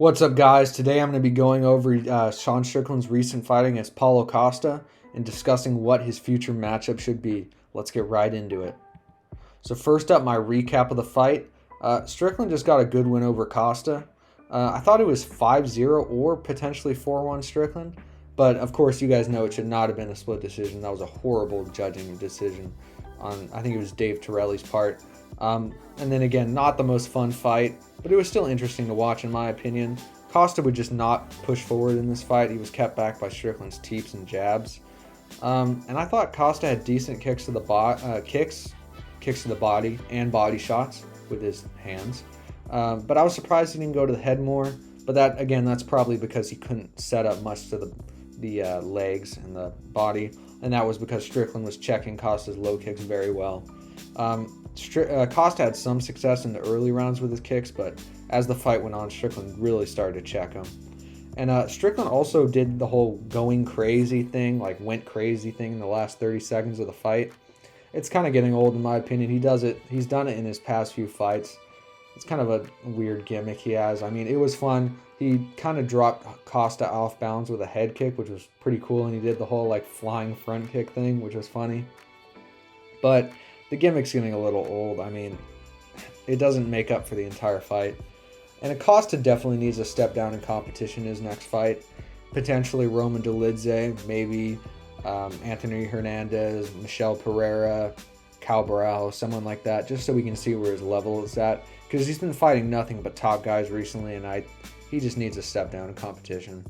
What's up, guys? Today I'm going to be going over Sean Strickland's recent fight against Paulo Costa and discussing what his future matchup should be. Let's get right into it. So first up, my recap of the fight. Strickland just got a good win over Costa. I thought it was 5-0 or potentially 4-1 Strickland, but of course you guys know it should not have been a split decision. That was a horrible judging decision on, I think it was Dave Torelli's part. And then again, not the most fun fight, but it was still interesting to watch in my opinion. Costa would just not push forward in this fight. He was kept back by Strickland's teeps and jabs. And I thought Costa had decent kicks to the kicks to the body and body shots with his hands. But I was surprised he didn't go to the head more. But that's probably because he couldn't set up much to the legs and the body, and that was because Strickland was checking Costa's low kicks very well. Costa had some success in the early rounds with his kicks, but as the fight went on, Strickland really started to check him. And Strickland also did the whole going crazy thing, like went crazy thing in the last 30 seconds of the fight. It's kind of getting old in my opinion. He's done it in his past few fights. It's kind of a weird gimmick he has. I mean, it was fun. He kind of dropped Costa off balance with a head kick, which was pretty cool, and he did the whole like flying front kick thing, which was funny. But the gimmick's getting a little old. I mean, it doesn't make up for the entire fight. And Acosta definitely needs a step down in competition in his next fight. Potentially Roman Dolidze, maybe Anthony Hernandez, Michel Pereira, Cabral, someone like that, just so we can see where his level is at. Because he's been fighting nothing but top guys recently, and he just needs a step down in competition.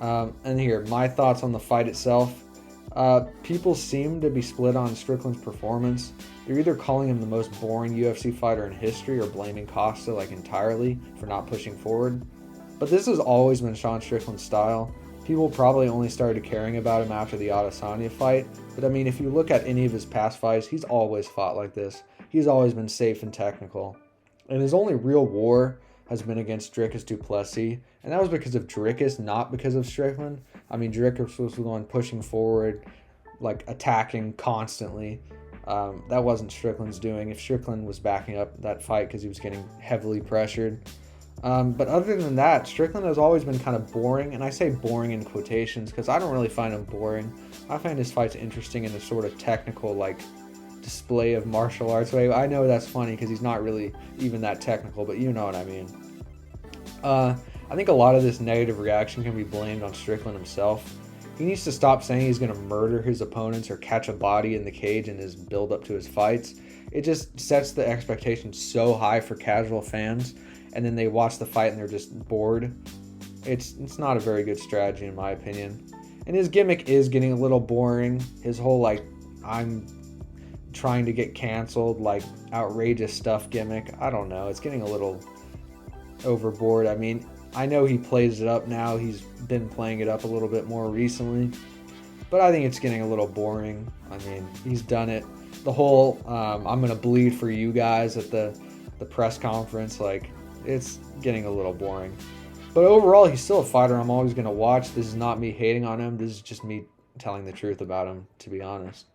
And here, my thoughts on the fight itself. People seem to be split on Strickland's performance. They're either calling him the most boring UFC fighter in history or blaming Costa like entirely for not pushing forward. But this has always been Sean Strickland's style. People probably only started caring about him after the Adesanya fight. But I mean, if you look at any of his past fights, he's always fought like this. He's always been safe and technical. And his only real war has been against Dricus du Plessis. And that was because of Dricus, not because of Strickland. I mean, Dricus was the one pushing forward, like attacking constantly. That wasn't Strickland's doing. If Strickland was backing up that fight because he was getting heavily pressured. But other than that, Strickland has always been kind of boring. And I say boring in quotations because I don't really find him boring. I find his fights interesting in a sort of technical, like, display of martial arts way. I know that's funny because he's not really even that technical, but you know what I mean. I think a lot of this negative reaction can be blamed on Strickland himself. He needs to stop saying he's going to murder his opponents or catch a body in the cage in his build up to his fights. It just sets the expectations so high for casual fans, and then they watch the fight and they're just bored. It's not a very good strategy in my opinion. And his gimmick is getting a little boring. His whole like, I'm trying to get canceled, like outrageous stuff gimmick. I don't know. It's getting a little overboard. I mean, I know he plays it up now. He's been playing it up a little bit more recently. But I think it's getting a little boring. I mean, he's done it. The whole I'm going to bleed for you guys at the press conference, like, it's getting a little boring. But overall, he's still a fighter I'm always going to watch. This is not me hating on him. This is just me telling the truth about him, to be honest.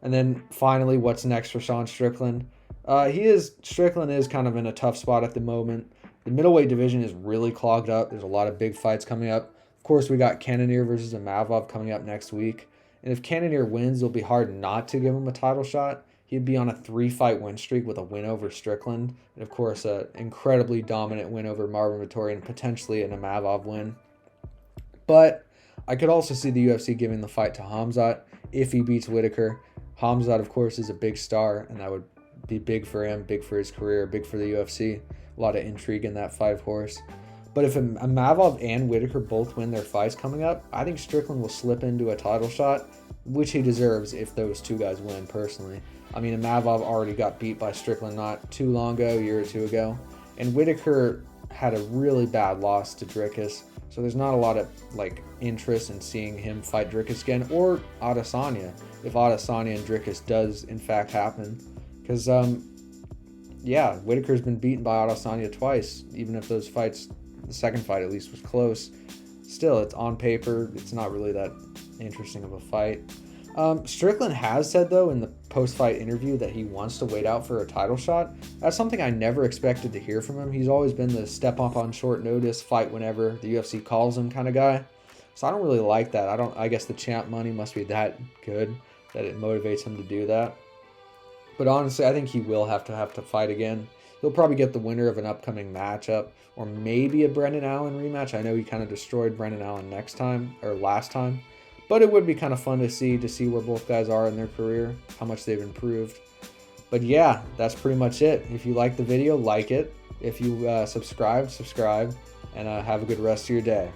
And then finally, what's next for Sean Strickland? Strickland is kind of in a tough spot at the moment. The middleweight division is really clogged up. There's a lot of big fights coming up. Of course, we got Cannonier versus Imavov coming up next week. And if Cannonier wins, it'll be hard not to give him a title shot. He'd be on a 3-fight win streak with a win over Strickland. And of course, an incredibly dominant win over Marvin Vettori and potentially an Imavov win. But I could also see the UFC giving the fight to Khamzat if he beats Whitaker. Khamzat, of course, is a big star, and that would be big for him, big for his career, big for the UFC. A lot of intrigue in that fight, of course. But if Imavov and Whitaker both win their fights coming up, I think Strickland will slip into a title shot, which he deserves if those two guys win, personally. I mean, Imavov already got beat by Strickland not too long ago, a year or two ago. And Whitaker had a really bad loss to Dricus. So there's not a lot of interest in seeing him fight Dricus again, or Adesanya, if Adesanya and Dricus does in fact happen. Because, Whitaker's been beaten by Adesanya twice, even if those fights, the second fight at least, was close. Still, it's on paper. It's not really that interesting of a fight. Strickland has said, though, in the post-fight interview that he wants to wait out for a title shot. That's something I never expected to hear from him. He's always been the step up on short notice, fight whenever the UFC calls him kind of guy. So I don't really like that. I guess the champ money must be that good that it motivates him to do that. But honestly, I think he will have to fight again. He'll probably get the winner of an upcoming matchup, or maybe a Brendan Allen rematch. I know he kind of destroyed Brendan Allen last time. But it would be kind of fun to see where both guys are in their career, how much they've improved. But yeah, that's pretty much it. If you like the video, like it. If you subscribe, and have a good rest of your day.